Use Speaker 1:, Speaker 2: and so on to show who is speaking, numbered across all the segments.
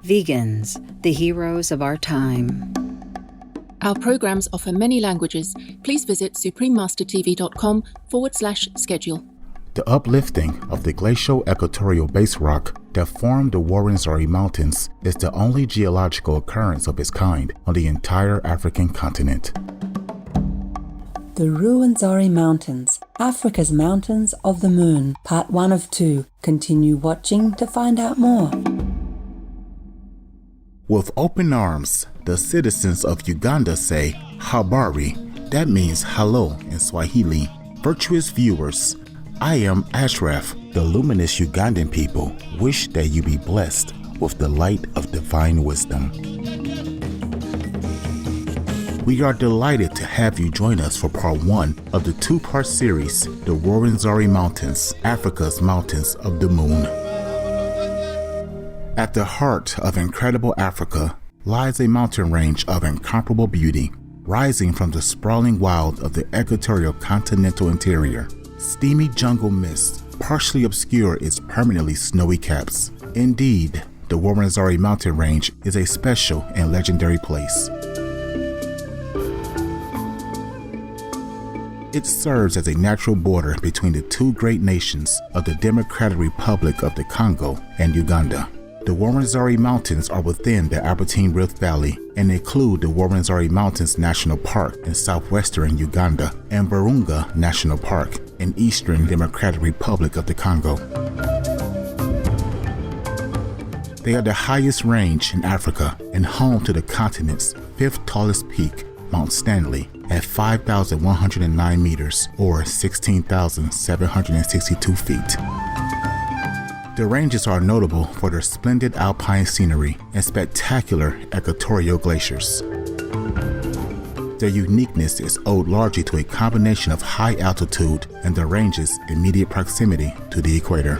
Speaker 1: Vegans, the heroes of our time.
Speaker 2: Our programs offer many languages. Please visit suprememastertv.com/schedule.
Speaker 3: The uplifting of the glacial equatorial base rock that formed the Rwenzori Mountains is the only geological occurrence of its kind on the entire African continent.
Speaker 4: The Rwenzori Mountains, Africa's Mountains of the Moon, Part 1 of 2. Continue watching to find out more.
Speaker 3: With open arms, the citizens of Uganda say, Habari, that means hello in Swahili. Virtuous viewers, I am Ashraf. The luminous Ugandan people wish that you be blessed with the light of divine wisdom. We are delighted to have you join us for part 1 of the 2-part series, The Rwenzori Mountains, Africa's Mountains of the Moon. At the heart of incredible Africa lies a mountain range of incomparable beauty, rising from the sprawling wild of the equatorial continental interior. Steamy jungle mists partially obscure its permanently snowy caps. Indeed, the Rwenzori mountain range is a special and legendary place. It serves as a natural border between the two great nations of the Democratic Republic of the Congo and Uganda. The Rwenzori Mountains are within the Albertine Rift Valley and include the Rwenzori Mountains National Park in southwestern Uganda and Virunga National Park in eastern Democratic Republic of the Congo. They are the highest range in Africa and home to the continent's 5th tallest peak, Mount Stanley, at 5,109 meters or 16,762 feet. The ranges are notable for their splendid alpine scenery and spectacular equatorial glaciers. Their uniqueness is owed largely to a combination of high altitude and the range's immediate proximity to the equator.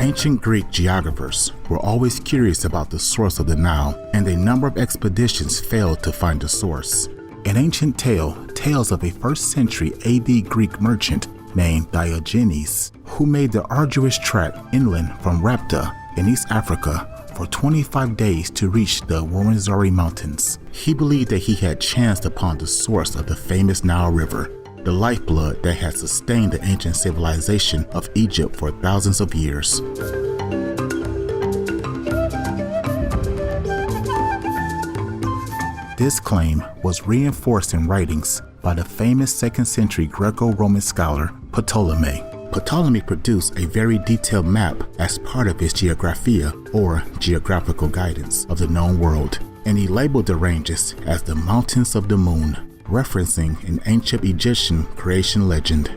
Speaker 3: Ancient Greek geographers were always curious about the source of the Nile, and a number of expeditions failed to find the source. An ancient tale tells of a 1st century AD Greek merchant named Diogenes, who made the arduous trek inland from Rapta in East Africa for 25 days to reach the Rwenzori Mountains. He believed that he had chanced upon the source of the famous Nile River, the lifeblood that had sustained the ancient civilization of Egypt for thousands of years. This claim was reinforced in writings by the famous 2nd century Greco-Roman scholar Ptolemy. Ptolemy produced a very detailed map as part of his Geographia, or geographical guidance, of the known world, and he labeled the ranges as the Mountains of the Moon, referencing an ancient Egyptian creation legend.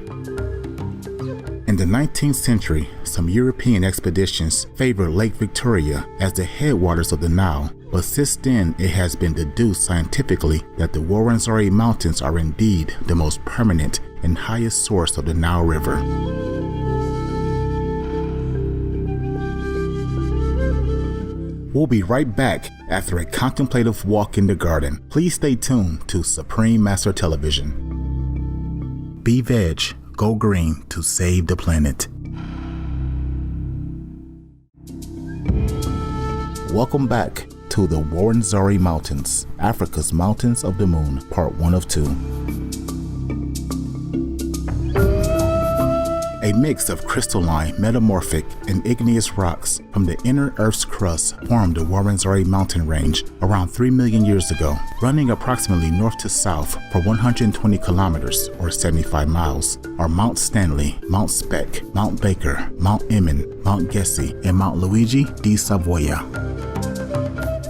Speaker 3: In the 19th century, some European expeditions favored Lake Victoria as the headwaters of the Nile, but since then it has been deduced scientifically that the Rwenzori Mountains are indeed the most permanent and highest source of the Nile River. We'll be right back after a contemplative walk in the garden. Please stay tuned to Supreme Master Television. Be veg, go green to save the planet. Welcome back to the Rwenzori Mountains, Africa's Mountains of the Moon, Part 1 of 2. A mix of crystalline, metamorphic, and igneous rocks from the inner Earth's crust formed the Rwenzori mountain range around 3 million years ago, running approximately north to south for 120 kilometers or 75 miles, are Mount Stanley, Mount Spec, Mount Baker, Mount Emin, Mount Gessi, and Mount Luigi di Savoia.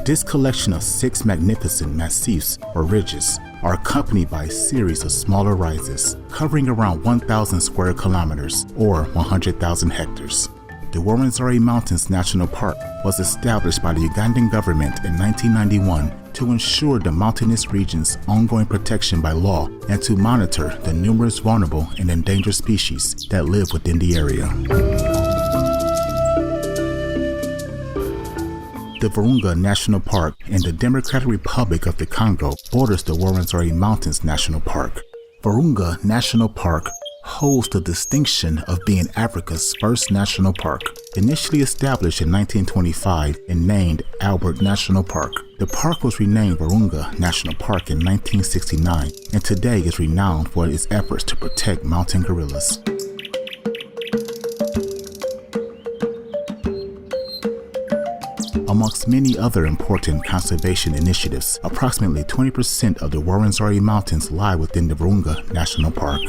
Speaker 3: This collection of 6 magnificent massifs or ridges are accompanied by a series of smaller rises covering around 1,000 square kilometers or 100,000 hectares. The Rwenzori Mountains National Park was established by the Ugandan government in 1991 to ensure the mountainous region's ongoing protection by law and to monitor the numerous vulnerable and endangered species that live within the area. The Virunga National Park in the Democratic Republic of the Congo borders the Rwenzori Mountains National Park. Virunga National Park holds the distinction of being Africa's first national park. Initially established in 1925 and named Albert National Park, the park was renamed Virunga National Park in 1969 and today is renowned for its efforts to protect mountain gorillas. Amongst many other important conservation initiatives, approximately 20% of the Rwenzori Mountains lie within the Virunga National Park.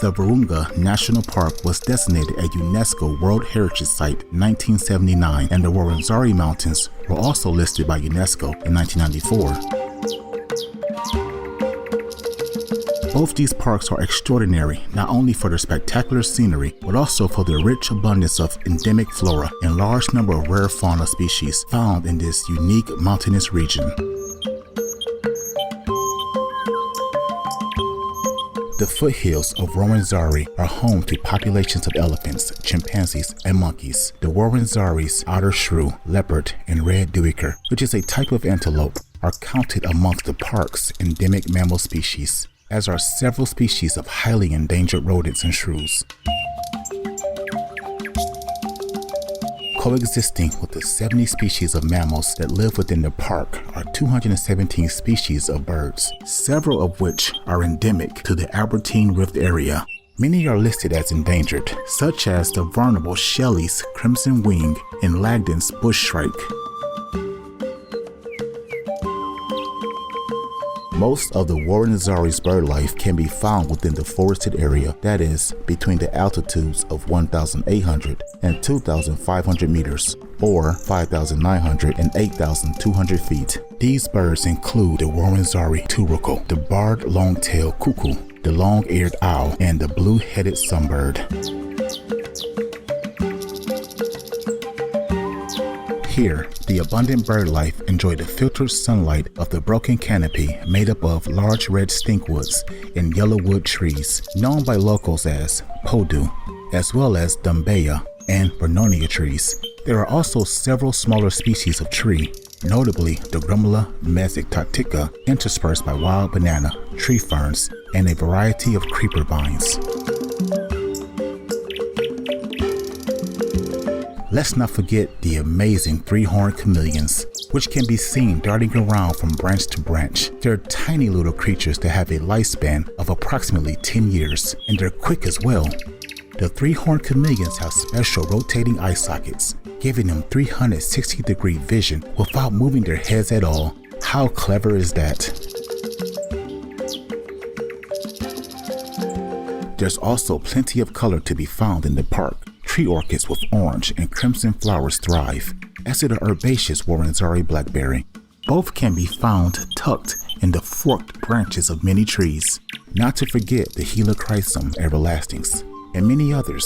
Speaker 3: The Virunga National Park was designated a UNESCO World Heritage Site in 1979, and the Rwenzori Mountains were also listed by UNESCO in 1994. Both these parks are extraordinary, not only for their spectacular scenery, but also for their rich abundance of endemic flora and large number of rare fauna species found in this unique mountainous region. The foothills of Rwenzori are home to populations of elephants, chimpanzees, and monkeys. The Rwenzori's otter shrew, leopard, and red duiker, which is a type of antelope, are counted amongst the park's endemic mammal species, as are several species of highly endangered rodents and shrews. Coexisting with the 70 species of mammals that live within the park are 217 species of birds, several of which are endemic to the Albertine Rift area. Many are listed as endangered, such as the vulnerable Shelley's crimson wing and Lagden's bush shrike. Most of the Rwenzori's bird life can be found within the forested area, that is, between the altitudes of 1,800 and 2,500 meters, or 5,900 and 8,200 feet. These birds include the Rwenzori turuko, the barred long-tailed cuckoo, the long-eared owl, and the blue-headed sunbird. Here, the abundant bird life enjoy the filtered sunlight of the broken canopy made up of large red stinkwoods and yellowwood trees, known by locals as p1o2, as well as dumbeya and vernonia trees. There are also several smaller species of tree, notably the Grumula mesictatica, interspersed by wild banana, tree ferns, and a variety of creeper vines. Let's not forget the amazing three-horned chameleons, which can be seen darting around from branch to branch. They're tiny little creatures that have a lifespan of approximately 10 years, and they're quick as well. The three-horned chameleons have special rotating eye sockets, giving them 360-degree vision without moving their heads at all. How clever is that? There's also plenty of color to be found in the park. Tree orchids with orange and crimson flowers thrive, as do the herbaceous Rwenzori blackberry. Both can be found tucked in the forked branches of many trees, not to forget the Helichrysum everlastings, and many others.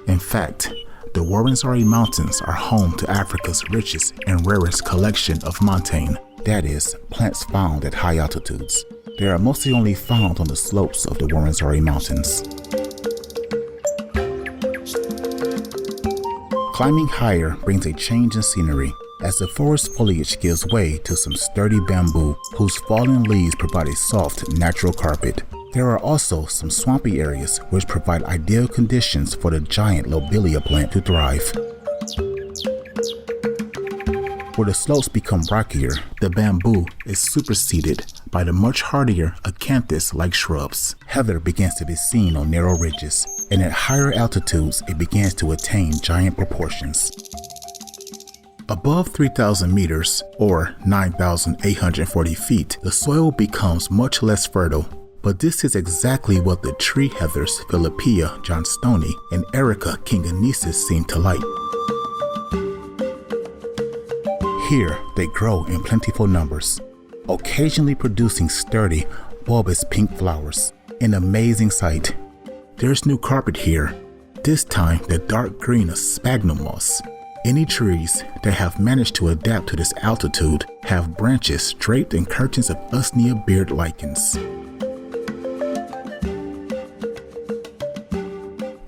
Speaker 3: In fact, the Rwenzori Mountains are home to Africa's richest and rarest collection of montane, that is, plants found at high altitudes. They are mostly only found on the slopes of the Rwenzori Mountains. Climbing higher brings a change in scenery, as the forest foliage gives way to some sturdy bamboo whose fallen leaves provide a soft, natural carpet. There are also some swampy areas which provide ideal conditions for the giant lobelia plant to thrive. Where the slopes become rockier, the bamboo is superseded by the much hardier acanthus-like shrubs. Heather begins to be seen on narrow ridges, and at higher altitudes it begins to attain giant proportions. Above 3,000 meters, or 9,840 feet, the soil becomes much less fertile, but this is exactly what the tree heathers Philippia johnstoni and Erica kinganesis seem to like. Here, they grow in plentiful numbers, occasionally producing sturdy, bulbous pink flowers. An amazing sight. There's new carpet here, this time the dark green of sphagnum moss. Any trees that have managed to adapt to this altitude have branches draped in curtains of usnea beard lichens.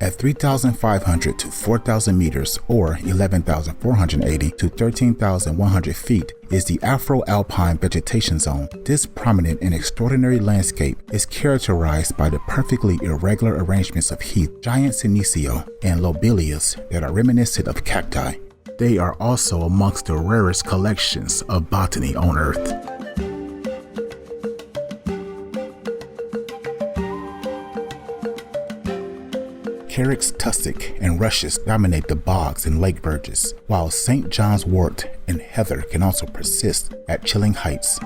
Speaker 3: At 3,500 to 4,000 meters or 11,480 to 13,100 feet is the Afro-Alpine vegetation zone. This prominent and extraordinary landscape is characterized by the perfectly irregular arrangements of heath, giant senecio, and lobelias that are reminiscent of cacti. They are also amongst the rarest collections of botany on Earth. Carex tussock and rushes dominate the bogs and lake verges, while St. John's wort and heather can also persist at chilling heights.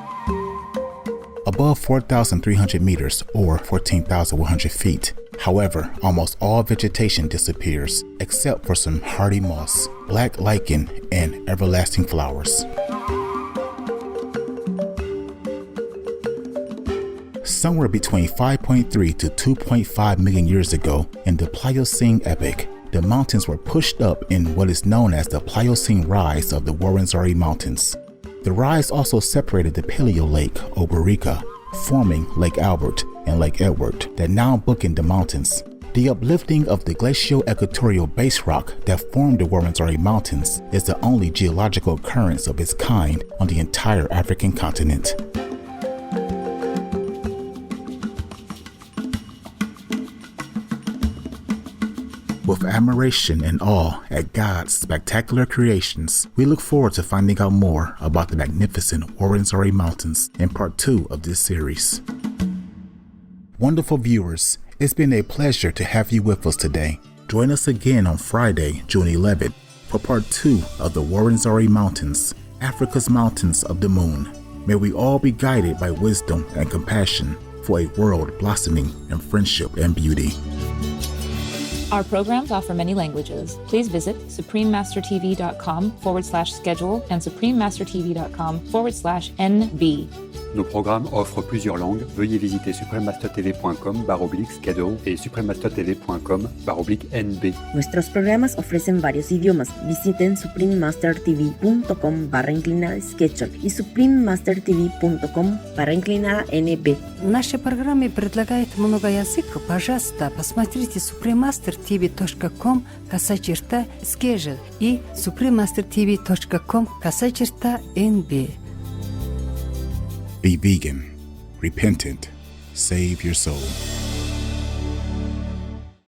Speaker 3: Above 4,300 meters or 14,100 feet, however, almost all vegetation disappears except for some hardy moss, black lichen, and everlasting flowers. Somewhere between 5.3 to 2.5 million years ago in the Pliocene epoch, the mountains were pushed up in what is known as the Pliocene rise of the Rwenzori Mountains. The rise also separated the Paleo Lake, Oberica, forming Lake Albert and Lake Edward that now bookend the mountains. The uplifting of the glacial-equatorial base rock that formed the Rwenzori Mountains is the only geological occurrence of its kind on the entire African continent. With admiration and awe at God's spectacular creations, we look forward to finding out more about the magnificent Rwenzori Mountains in part 2 of this series. Wonderful viewers, it's been a pleasure to have you with us today. Join us again on Friday, June 11th, for part 2 of the Rwenzori Mountains, Africa's Mountains of the Moon. May we all be guided by wisdom and compassion for a world blossoming in friendship and beauty.
Speaker 2: Our programs offer many languages. Please visit suprememastertv.com/schedule and suprememastertv.com/NB.
Speaker 5: Nos programmes offrent plusieurs langues. Veuillez visiter suprememastertv.com/schedule et suprememastertv.com/NB.
Speaker 6: Nuestros programas ofrecen varios idiomas. Visiten suprememastertv.com/schedule и suprememastertv.com/NB.
Speaker 1: Наши программы предлагают много языков. Пожалуйста, посмотрите suprememastertv.com/schedule и suprememastertv.com/NB.
Speaker 3: Be vegan, repentant, save your soul.